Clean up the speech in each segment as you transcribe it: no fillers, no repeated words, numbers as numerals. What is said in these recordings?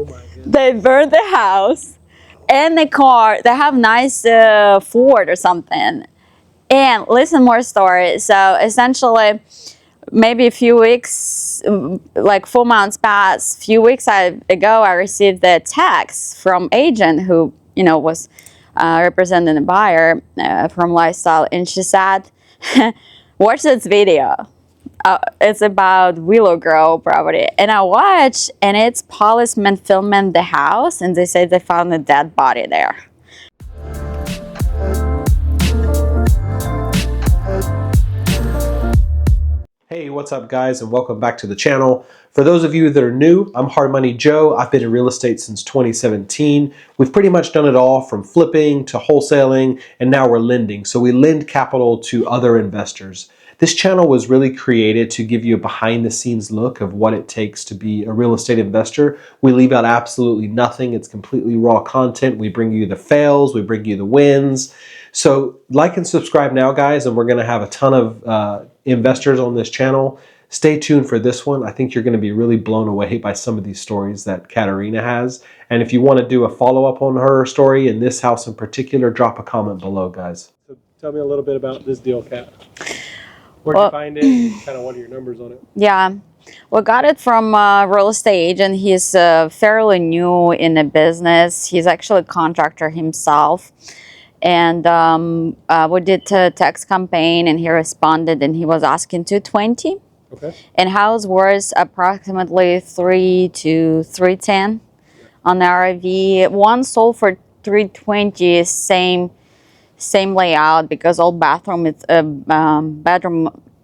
Oh my goodness. They burned the house and the car. They have nice Ford or something. And listen more story. So essentially, maybe a few weeks, like 4 months past, few weeks ago, I received a text from agent who, was representing the buyer from Lifestyle. And she said, watch this video. It's about Willow Grove property. And I watched, and it's policemen filming the house, and they say they found a dead body there. Hey, what's up guys, and welcome back to the channel. For those of you that are new, I'm Hard Money Joe. I've been in real estate since 2017. We've pretty much done it all from flipping to wholesaling, and now we're lending. So we lend capital to other investors. This channel was really created to give you a behind the scenes look of what it takes to be a real estate investor. We leave out absolutely nothing. It's completely raw content. We bring you the fails, we bring you the wins. So like and subscribe now, guys, and we're going to have a ton of investors on this channel. Stay tuned for this one. I think you're going to be really blown away by some of these stories that Kateryna has. And if you want to do a follow-up on her story in this house in particular, drop a comment below, guys. So tell me a little bit about this deal, Kat. Where'd you find it? And kind of what are your numbers on it? Yeah. We got it from a real estate agent. He's fairly new in the business. He's actually a contractor himself. And we did a text campaign, and he responded, and he was asking 220. Okay. And house was approximately 3 to 310 on the RV. One sold for 320, same layout, because all bathroom is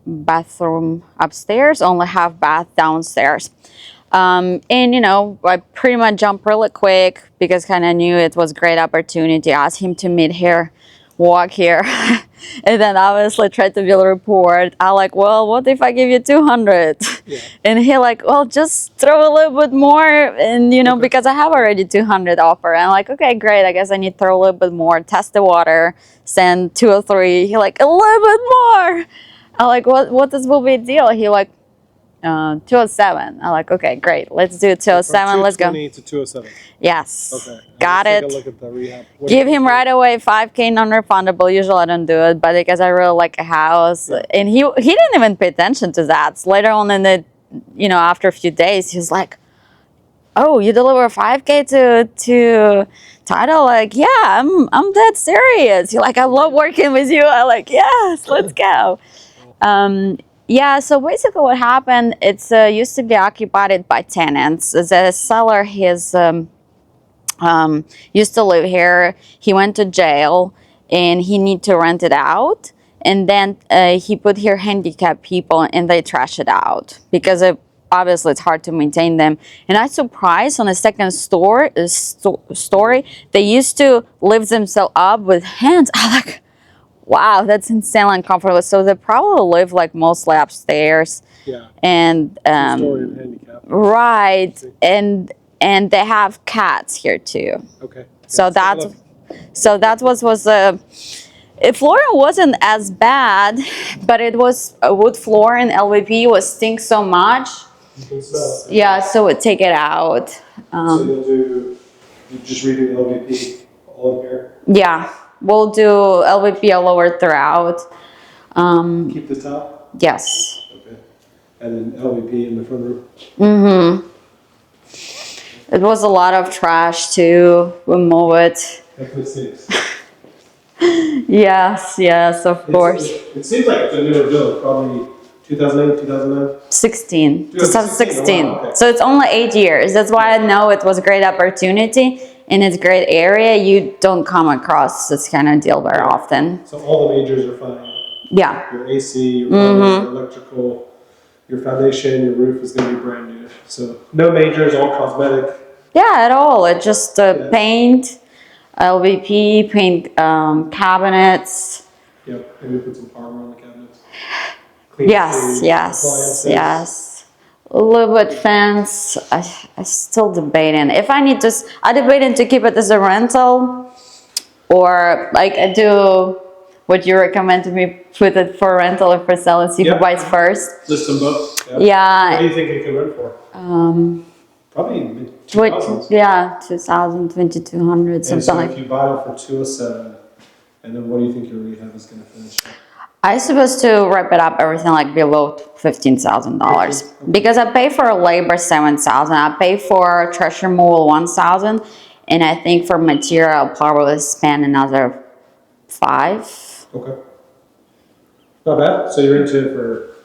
bathroom upstairs, only half bath downstairs. And I pretty much jumped really quick because kind of knew it was a great opportunity. I asked him to meet here, walk here, and then obviously tried to build a report. I like, well, what if I give you 200? Yeah. And he like, well, just throw a little bit more, and okay. Because I have already 200 offer. And I'm like, okay, great. I guess I need to throw a little bit more, test the water, send 2 or 3. He like, a little bit more. I like, what this will be a deal? He like, 207. I'm like, okay, great. Let's do 207. Let's go. 220 to 207. Yes. Okay. Got it. Take a look at the rehab. Give him right away $5K non-refundable. Usually I don't do it, but because I really like a house, and he didn't even pay attention to that. So later on in the, after a few days, he was like, "Oh, you deliver $5K to title?" Like, yeah, I'm that serious. You're like, I love working with you. I'm like, yes, let's go. Yeah, so basically what happened, it's used to be occupied by tenants. The seller used to live here. He went to jail, and he need to rent it out. And then he put here handicapped people, and they trash it out because obviously it's hard to maintain them. And I surprised on the second story, they used to lift themselves up with hands. I'm like, wow, that's insanely uncomfortable. So they probably live like mostly upstairs. Yeah. And story of handicap. right, and they have cats here too. Okay. So that was flooring wasn't as bad, but it was wood flooring. LVP was stink so much. Yeah, so we take it out. So you just redo LVP all in here? Yeah. We'll do LVP all over throughout. Keep the top? Yes. Okay. And then LVP in the front room? Mm-hmm. It was a lot of trash too. We move it. Yes, of course. It seems like it's a newer build, probably 2008, 2009? 2016. Oh, wow, okay. So it's only 8 years. That's why I know it was a great opportunity. And it's a great area. You don't come across this kind of deal very often. So all the majors are fine. Yeah. Your AC, your plumbing, your electrical, your foundation, your roof is going to be brand new. So no majors, all cosmetic. Yeah, at all. It's just paint, LVP, paint cabinets. Yep, maybe put some hardware on the cabinets. Yes. A little bit fence. I still debating if I need to. I debating to keep it as a rental, or like I do. What you recommend to me? Put it for rental or for sale and see who buys first. List them both. Yeah. What do you think you can rent for? Probably mid-2000s. Yeah, 2000, 2200, And something so like. if you buy it for 207, and then what do you think your rehab is going to finish at? I supposed to wrap it up everything like below $15,000 because I pay for labor 7,000. I pay for trash removal 1,000, and I think for material I'll probably spend another 5. Okay. Not bad. So you're into it for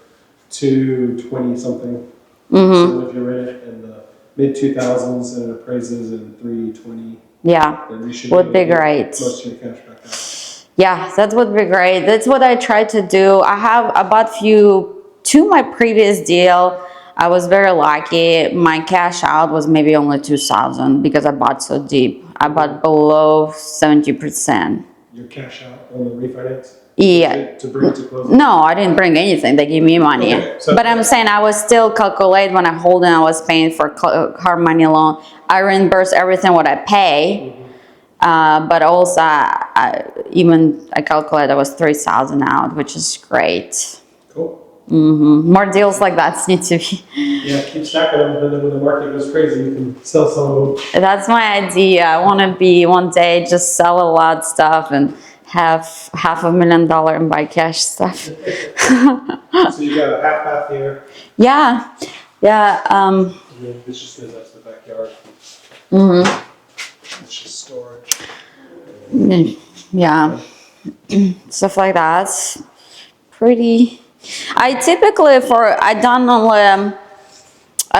220 something. So if you're in it in the mid 2000s and it appraises in 320, Yeah, then you should would be able to get great. most of your cash back out. Yeah, that would be great. That's what I tried to do. I bought to my previous deal. I was very lucky. My cash out was maybe only 2,000 because I bought so deep. I bought below 70%. Your cash out on the refinance? Yeah. To bring it to closing? No, I didn't bring anything. They gave me money. Okay, so- But I'm saying I was still calculate when I hold it. I was paying for car money loan. I reimburse everything what I pay. But also, I calculate I was 3,000 out, which is great. Cool. More deals like that need to be. Yeah, keep stacking them, and then when the market goes crazy, you can sell some of them. That's my idea. I want to be one day just sell a lot of stuff and have $500,000 and buy cash stuff. So you got a half here. Yeah. And then this just goes out to the backyard. It's just storage. Yeah. Stuff like that. Pretty. I've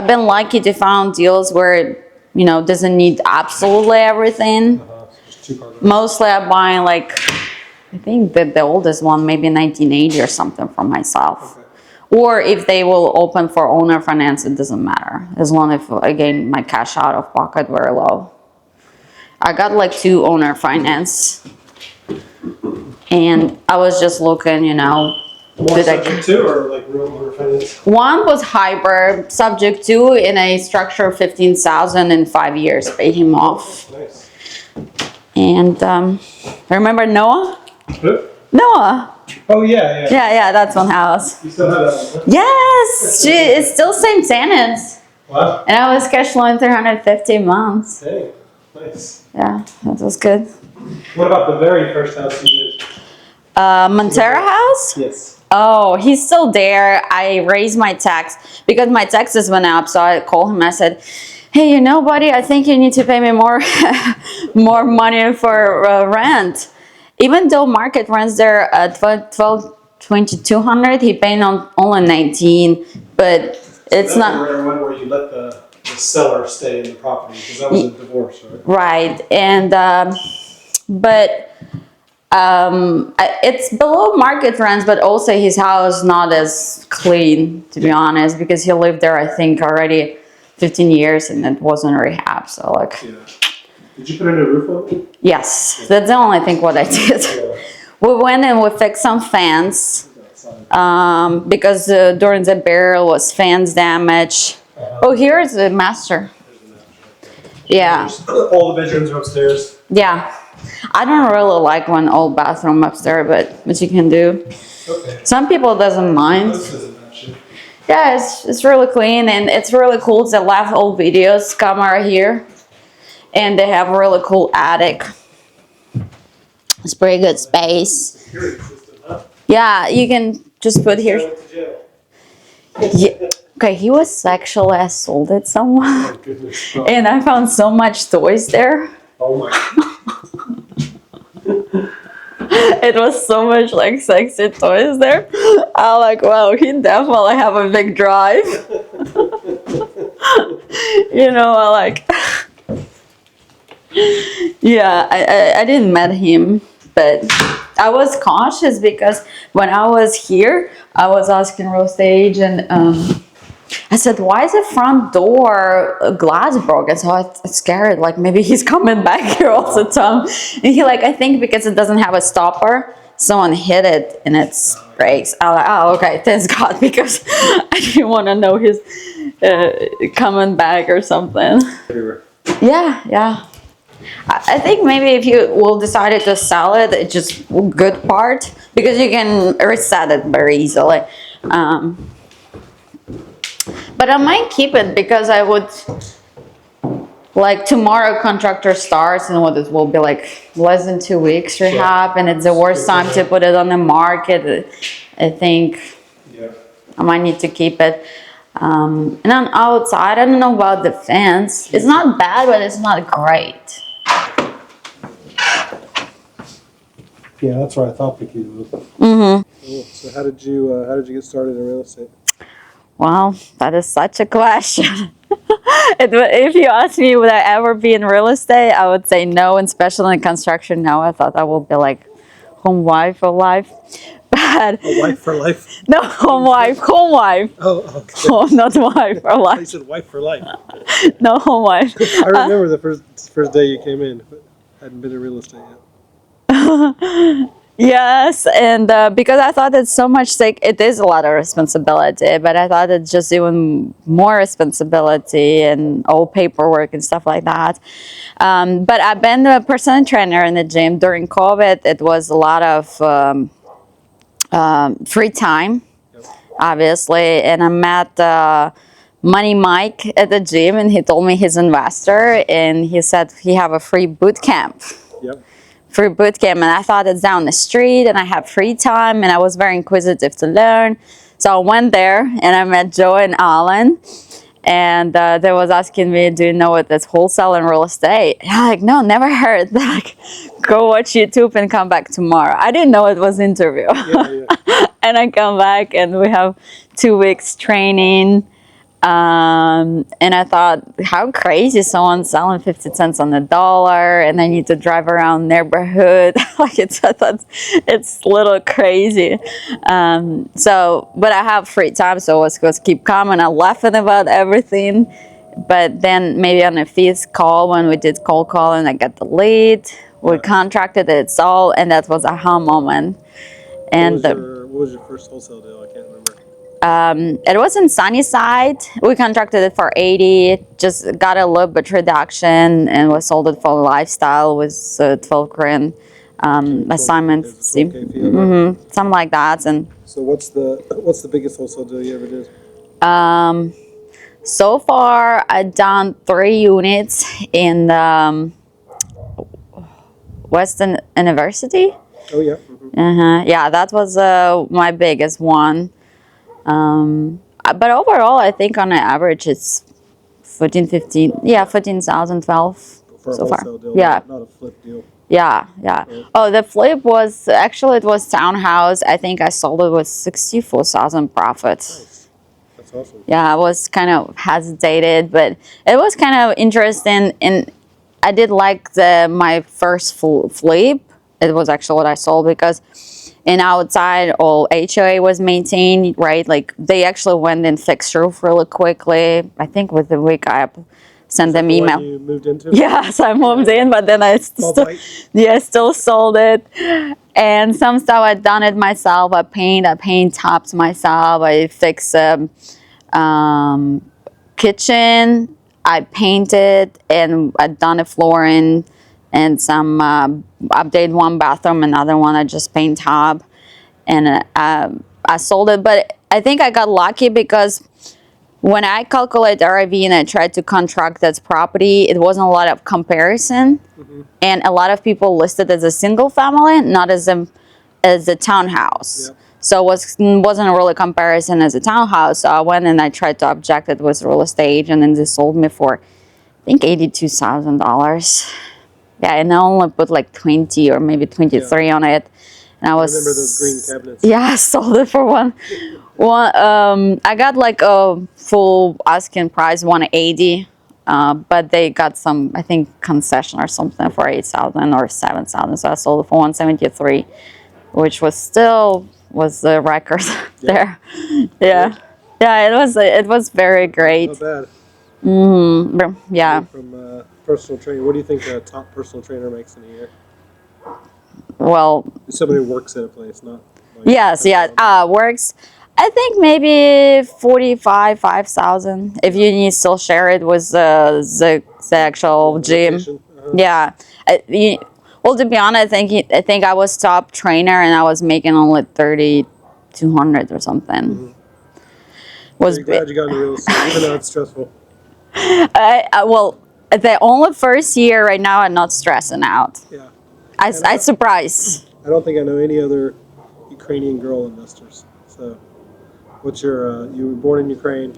been lucky to find deals where, doesn't need absolutely everything. Just 2 cars. Mostly I buy I think the oldest one, maybe 1980 or something for myself. Okay. Or if they will open for owner finance, it doesn't matter. As long as, again, my cash out of pocket very low. I got 2 owner finance. And I was just looking, More subject to or real owner finance? One was hybrid, subject to, in a structure of 15,000 in 5 years, paid him off. Nice. And remember Noah? Who? Noah. Oh yeah. Yeah, that's one house. You still have that one? Huh? Yes, it's still same tenants. What? And I was cash flowing 350 months. Hey, nice. Yeah, that was good. What about the very first house you did? Montero house? Yes. Oh, he's still there. I raised my tax because my taxes went up. So I called him. I said, hey, buddy, I think you need to pay me more, more money for rent. Even though market rents there at 2,200, he paid on only 19, but it's That's not a rare one where you let the seller stay in the property because that was a divorce, right? right. And it's below market rents, but also his house not as clean, to be honest, because he lived there, I think, already 15 years and it wasn't rehab. So Yeah. Did you put a new roof on it? yes, that's the only thing what I did. Yeah. We went and we fixed some fans because during the burial was fans damage. Oh, here's the master. Yeah. All the bedrooms are upstairs. Yeah. I don't really like one old bathroom upstairs, but what you can do. Okay. Some people doesn't mind. This isn't that shit. Yeah, it's really clean and it's really cool. The live old videos camera here. And they have a really cool attic. It's pretty good space. Security system, huh? Yeah, you can just put here. Went to jail. Yeah. Okay, he was sexually assaulted someone. Oh, goodness. Oh, And I found so much toys there. oh my. It was so much sexy toys there. I'm like, wow, he definitely have a big drive. I like. Yeah, I didn't met him, but I was cautious because when I was here, I was asking real estate agent. I said, why is the front door glass broken? So I was scared, maybe he's coming back here all the time. And he I think because it doesn't have a stopper, someone hit it and it breaks. I was like, oh, okay, thanks God, because I didn't want to know he's coming back or something. Yeah. I think maybe if you will decide to sell it, it's just a good part because you can reset it very easily. But I might keep it because I would like tomorrow contractor starts and what it will be like less than 2 weeks rehab, and it's the worst time to put it on the market. I think I might need to keep it. And on outside, I don't know about the fence. It's not bad, but it's not great. Yeah, that's where I thought the key was. Cool. So how did you get started in real estate? Well, that is such a question. If you ask me, would I ever be in real estate, I would say no, and especially in construction, no. I thought I would be like home wife for life. But A wife for life? no, home wife. Oh, okay. Oh, not wife for I life. said wife for life. No, home wife. I remember the first day you came in, but hadn't been in real estate yet. Yes, and because I thought it's so much like it is a lot of responsibility, but I thought it's just even more responsibility and all paperwork and stuff like that. But I've been a personal trainer in the gym during COVID. It was a lot of free time, obviously, and I met Money Mike at the gym, and he told me he's an investor, and he said he have a free boot camp. Yep. Free boot camp, and I thought it's down the street and I have free time, and I was very inquisitive to learn, so I went there and I met Joe and Alan, and they was asking me, do you know what that's wholesale and real estate? And I'm like, no, never heard. They're like, go watch YouTube and come back tomorrow. I didn't know it was interview. Yeah. And I come back and we have 2 weeks training. And I thought, how crazy someone's selling 50 cents on the dollar and I need to drive around neighborhood. Like I thought it's a little crazy. But I have free time, so I was going to keep coming and laughing about everything. But then maybe on a fifth call, when we did cold call and I got the lead, we contracted it all, and that was a aha moment. And what was your first wholesale deal? I can't remember. it was in Sunnyside. We contracted it for 80, just got a little bit reduction, and we sold it for lifestyle with 12 grand assignment fee. Something like that. And so what's the biggest wholesale deal you ever did? so far I've done 3 units in Western University. Oh yeah. Yeah, that was my biggest one. But overall, I think on an average it's 14, 15, 14,000, 12 For a so far. wholesale deal, Yeah. not a flip deal. Yeah. Oh, the flip was actually, it was townhouse. I think I sold it with 64,000 profit. Nice. That's awesome. Yeah, I was kind of hesitated, but it was kind of interesting, and I did like my first flip. It was actually what I sold, because and outside all HOA was maintained, right? Like they actually went and fixed roof really quickly. I think with the week I sent them email. You moved into? Yes, I moved in, but then I still sold it. And some stuff I done it myself. I paint tops myself. I fix kitchen. I painted, and I done a flooring and some update one bathroom, another one I just paint top, and I sold it. But I think I got lucky, because when I calculate RIV and I tried to contract that property, it wasn't a lot of comparison, and a lot of people listed as a single family, not as a townhouse. Yep. So it wasn't a really comparison as a townhouse. So I went and I tried to object it with real estate, and then they sold me for, I think, $82,000. Yeah, and I only put like 20 or maybe 23 on it. And I was. I remember those green cabinets. Yeah, I sold it for one. I got like a full asking price, 180. But they got some, I think, concession or something for 8,000 or 7,000. So I sold it for 173, which was the record there. Yeah. Yeah, it was very great. Not bad. Yeah. From personal training, what do you think a top personal trainer makes in a year? Well, somebody who works at a place, not like yes, works. I think maybe 5,000 if you need still share it with the actual gym. Yeah. Well, to be honest, I think I was top trainer and I was making only 3,200 or something. Was glad you got into real estate, even though it's stressful. Well, The only first year right now, I'm not stressing out. Yeah. I surprise. I don't think I know any other Ukrainian girl investors. So, what's your? You were born in Ukraine.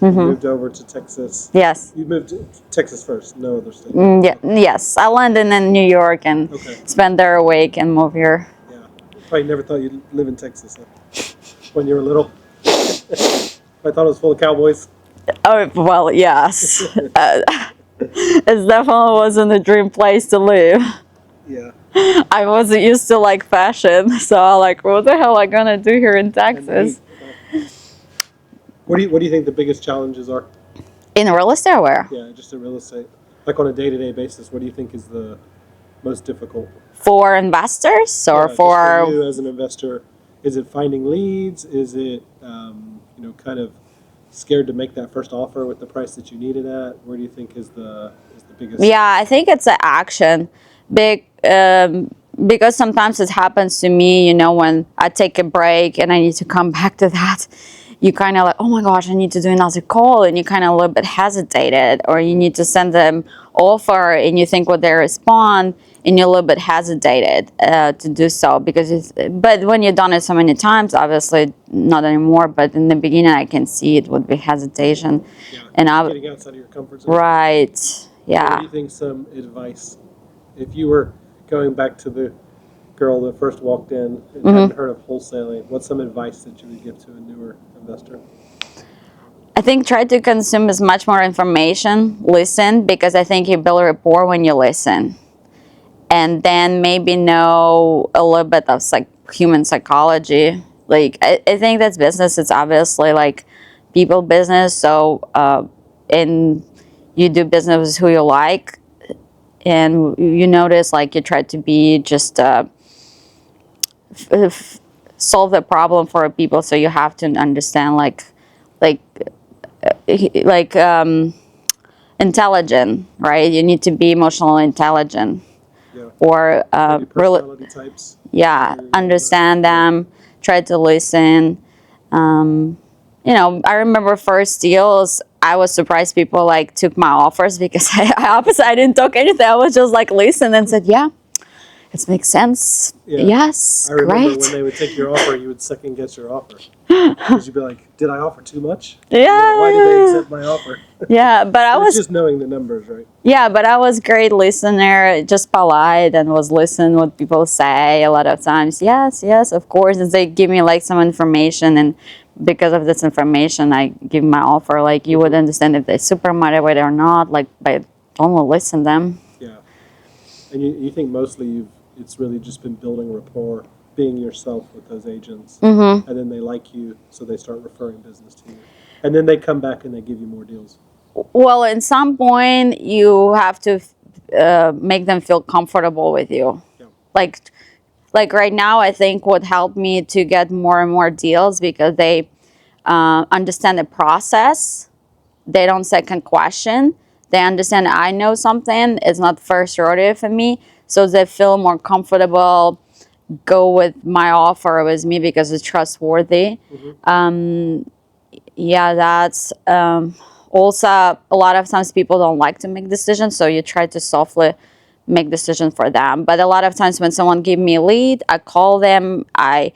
You moved over to Texas. Yes. You moved to Texas first, no other state. Yeah, yes. I landed in New York and spent there a week and moved here. Yeah. Probably never thought you'd live in Texas when you were little. I thought it was full of cowboys. Oh, well, yes. It definitely wasn't a dream place to live. Yeah. I wasn't used to like fashion, so I like, what the hell am I gonna do here in Texas? What do you think the biggest challenges are? In real estate or where? Yeah, just in real estate. Like on a day-to-day basis, what do you think is the most difficult? For investors or for you as an investor? Is it finding leads? Is it kind of scared to make that first offer with the price that you need it at? Where do you think is the biggest? Yeah, I think it's an action. Because sometimes it happens to me, when I take a break and I need to come back to that, you kind of like, oh my gosh, I need to do another call, and you kind of a little bit hesitated, or you need to send them offer and you think what they respond, and you're a little bit hesitated to do so but when you've done it so many times, obviously not anymore, but in the beginning I can see it would be hesitation. Yeah, and getting outside of your comfort zone. Right. Yeah. What do you think some advice, if you were going back to the girl that first walked in and hadn't heard of wholesaling, what's some advice that you would give to a newer investor? I think try to consume as much more information, listen, because I think you build a rapport when you listen. And then maybe know a little bit of human psychology. Like, I think that's business. It's obviously like people business. So, and you do business with who you like. And you notice you try to be just solve the problem for people. So you have to understand intelligent, right? You need to be emotionally intelligent. Yeah. Or personality types. Yeah, understand them, try to listen. I remember first deals, I was surprised people took my offers because I didn't talk anything. I was just listen and said, yeah, it makes sense. Yeah. Yes, I remember great. when they would take your offer, you would second guess your offer. Because you'd be like, did I offer too much? Yeah. Why did they accept my offer? Yeah, but I was just knowing the numbers, right? Yeah, but I was great listener, just polite, and was listen what people say a lot of times. Yes, of course. And they give me some information, and because of this information, I give my offer. You would understand if they super motivated or not, by only listen them. Yeah. And you think mostly it's really just been building rapport, being yourself with those agents, and then they like you, so they start referring business to you, and then they come back and they give you more deals. Well, at some point, you have to make them feel comfortable with you. Yeah. Like right now, I think what helped me to get more and more deals because they understand the process. They don't second question. They understand I know something. It's not first rodeo for me. So they feel more comfortable, go with my offer with me because it's trustworthy. Yeah, that's... also, a lot of times people don't like to make decisions, so you try to softly make decisions for them. But a lot of times when someone give me a lead, I call them, I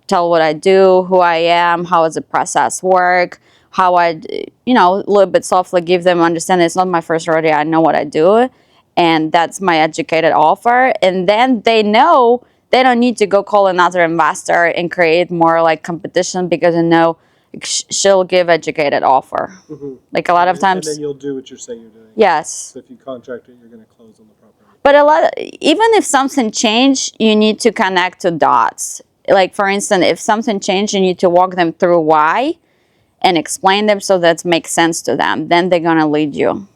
tell what I do, who I am, how does the process work, how I, a little bit softly give them understand it's not my first rodeo, I know what I do, and that's my educated offer. And then they know they don't need to go call another investor and create more competition because they know she'll give educated offer. A lot of times. And then you'll do what you say you're doing. Yes. So if you contract it, you're going to close on the property. But even if something changed, you need to connect to dots. For instance, if something changed, you need to walk them through why and explain them so that makes sense to them. Then they're going to lead you.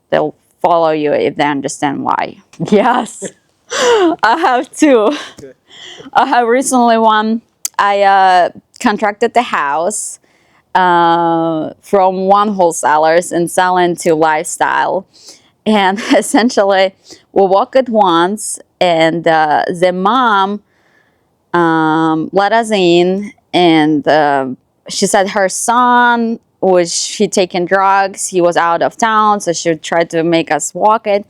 They'll follow you if they understand why. Yes. I have two. Okay. I have recently one. I contracted the house from one wholesalers and selling to lifestyle. And essentially, we walked it once, and the mom let us in, and she said her son which he taken drugs. He was out of town, so she tried to make us walk it.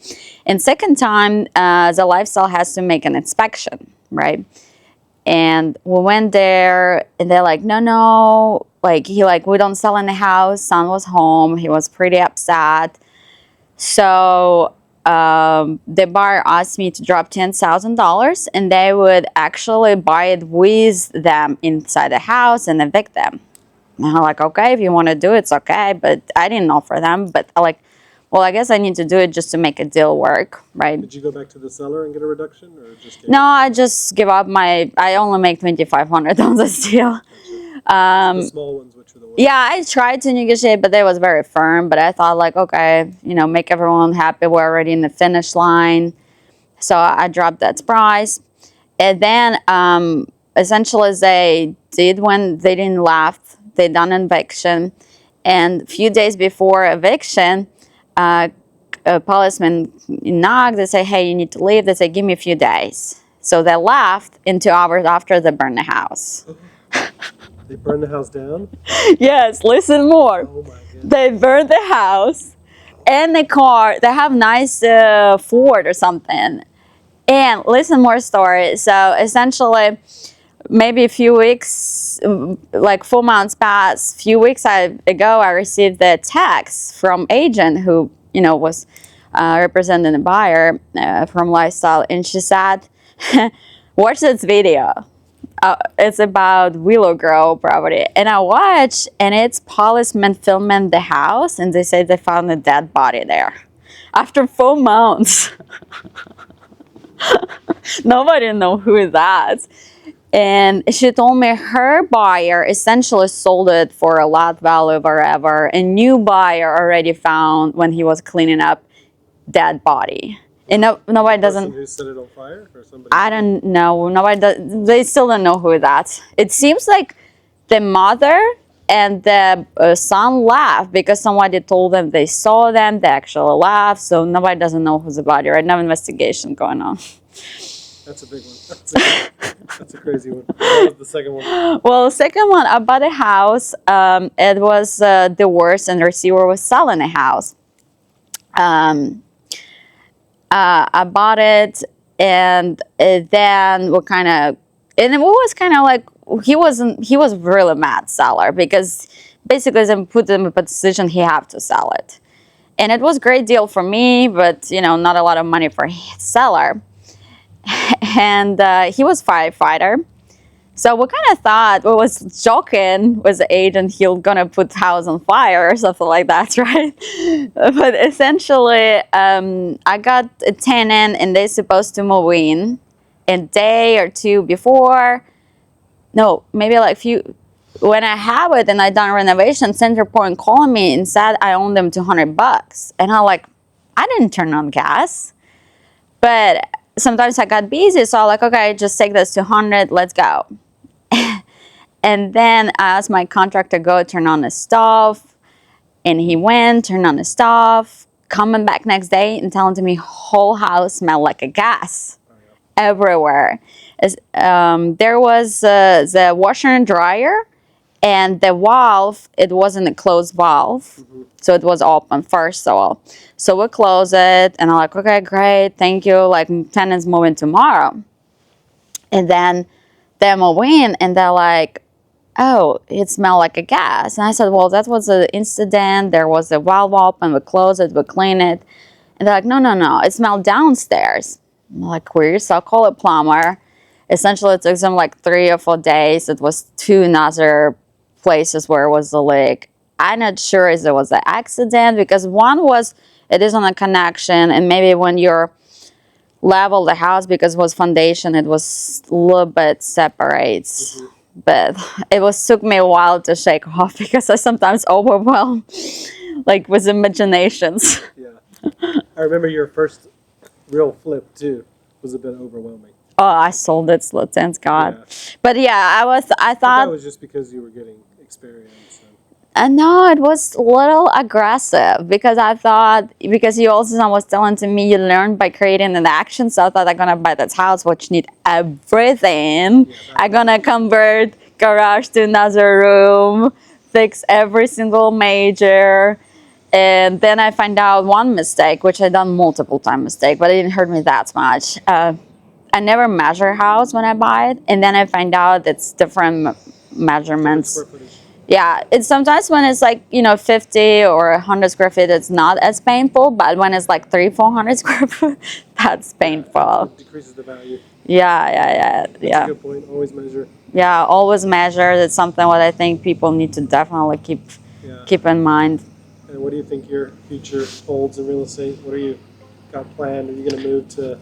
And second time, the lifestyle has to make an inspection, right? And we went there, and they're like, no, like we don't sell in the house. Son was home. He was pretty upset. So the buyer asked me to drop $10,000, and they would actually buy it with them inside the house and evict them. And I'm like, okay, if you want to do it, it's okay. But I didn't offer them. But I like, well, I guess I need to do it just to make a deal work, right? Did you go back to the seller and get a reduction, or just? No, I just give up I only make $2,500 on this deal. The small ones, which are the ones. Yeah, I tried to negotiate, but they was very firm. But I thought like, okay, make everyone happy. We're already in the finish line. So I dropped that price. And then essentially they did when they didn't left, they done eviction. And a few days before eviction, a policeman knocked. They say, hey, you need to leave. They say, give me a few days. So they left, and 2 hours after they burned the house. They burned the house down? Yes, listen more. Oh my goodness. They burned the house and the car. They have nice Ford or something. And listen more story. So essentially, maybe a few weeks, like 4 months past, few weeks ago, I received a text from agent who, was representing the buyer from Lifestyle. And she said, watch this video. It's about Willow Grove property. And I watched, and it's policemen filming the house, and they say they found a dead body there after 4 months. Nobody know who that. And she told me her buyer essentially sold it for a lot value wherever. A new buyer already found when he was cleaning up dead body. And nobody doesn't. Who set it on fire, or somebody? I don't know. Nobody does. They still don't know who that. It seems like the mother and the son left because somebody told them they saw them. They actually left, so nobody doesn't know who's the body. Right? No investigation going on. That's a big one. That's a crazy one. What was the second one? Well, the second one, I bought a house. It was the worst, and the receiver was selling a house. I bought it, and then we kind of, and it was kind of like he was really mad seller because basically they put him in a position he have to sell it, and it was a great deal for me, but not a lot of money for seller. And he was firefighter. So we kind of thought, we was joking with the agent, he'll gonna put the house on fire or something like that, right? But essentially, I got a tenant and they're supposed to move in a day or two before. No, maybe like when I have it and I done renovation, Center Point called me and said I owe them $200. And I'm like, I didn't turn on gas. But sometimes I got busy, so I'm like, okay, just take this $200, let's go. And then I asked my contractor to go turn on the stove, and he went, turned on the stove, coming back next day and telling me whole house smelled like a gas everywhere. There was the washer and dryer, and the valve, it wasn't a closed valve, so it was open first of all. So we close it, and I'm like, okay, great, thank you, like tenants moving tomorrow. And then they move in, and they're like, oh, it smelled like a gas. And I said, well, that was an incident. There was a valve open. We close it. We clean it. And they're like, no. It smelled downstairs. I'm like, weird. So I call a plumber. Essentially, it took them like 3 or 4 days. It was 2 other places where it was a leak. I'm not sure if it was an accident because one was, it is on a connection. And maybe when you're level the house, because it was foundation, it was a little bit separates. But it took me a while to shake off because I sometimes overwhelm, like with imaginations. Yeah, I remember your first real flip too was a bit overwhelming. Oh, I sold it, so thank God. Yeah. But yeah, I thought that was just because you were getting experience. And no, it was a little aggressive because I thought, because you also was telling to me you learn by creating an action. So I thought I'm gonna buy this house which need everything. I'm gonna convert garage to another room, fix every single major. And then I find out one mistake, which I done multiple time mistake, but it didn't hurt me that much. I never measure house when I buy it, and then I find out it's different measurements. Yeah, it's sometimes when it's like 50 or 100 square feet, it's not as painful, but when it's like 300-400 square feet, that's painful. It decreases the value. Yeah. That's a good point. Always measure. Yeah, always measure. That's something what I think people need to definitely keep in mind. And what do you think your future holds in real estate? What are you got planned? Are you going to move to a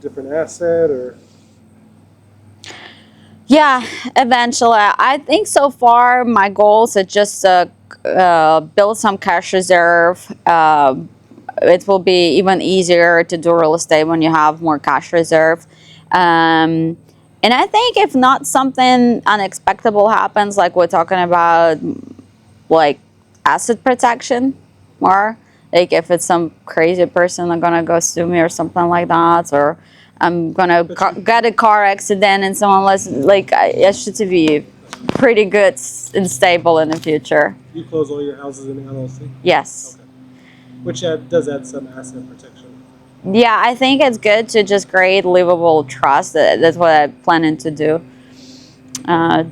different asset or? Yeah, eventually. I think so far my goals are just build some cash reserve. It will be even easier to do real estate when you have more cash reserve. And I think if not something unexpected happens, like we're talking about, like asset protection more, like if it's some crazy person are gonna go sue me or something like that, or I'm gonna get a car accident and someone less, like I should be pretty good and stable in the future. You close all your houses in the LLC? Yes. Okay. Which does add some asset protection. Yeah, I think it's good to just create livable trust. That's what I'm planning to do.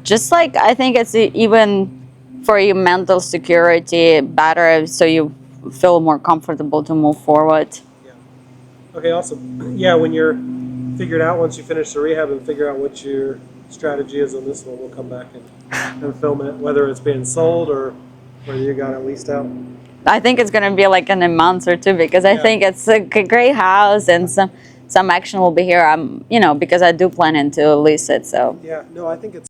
Just like I think it's even for your mental security better, so you feel more comfortable to move forward. Yeah. Okay, awesome. Yeah, when you're figured out, once you finish the rehab and figure out what your strategy is on this one, we'll come back and film it, whether it's being sold or whether you got it leased out. I think it's going to be like in a month or two, because I think it's a great house and some action will be here. Because I do plan to lease it. So yeah, no, I think it's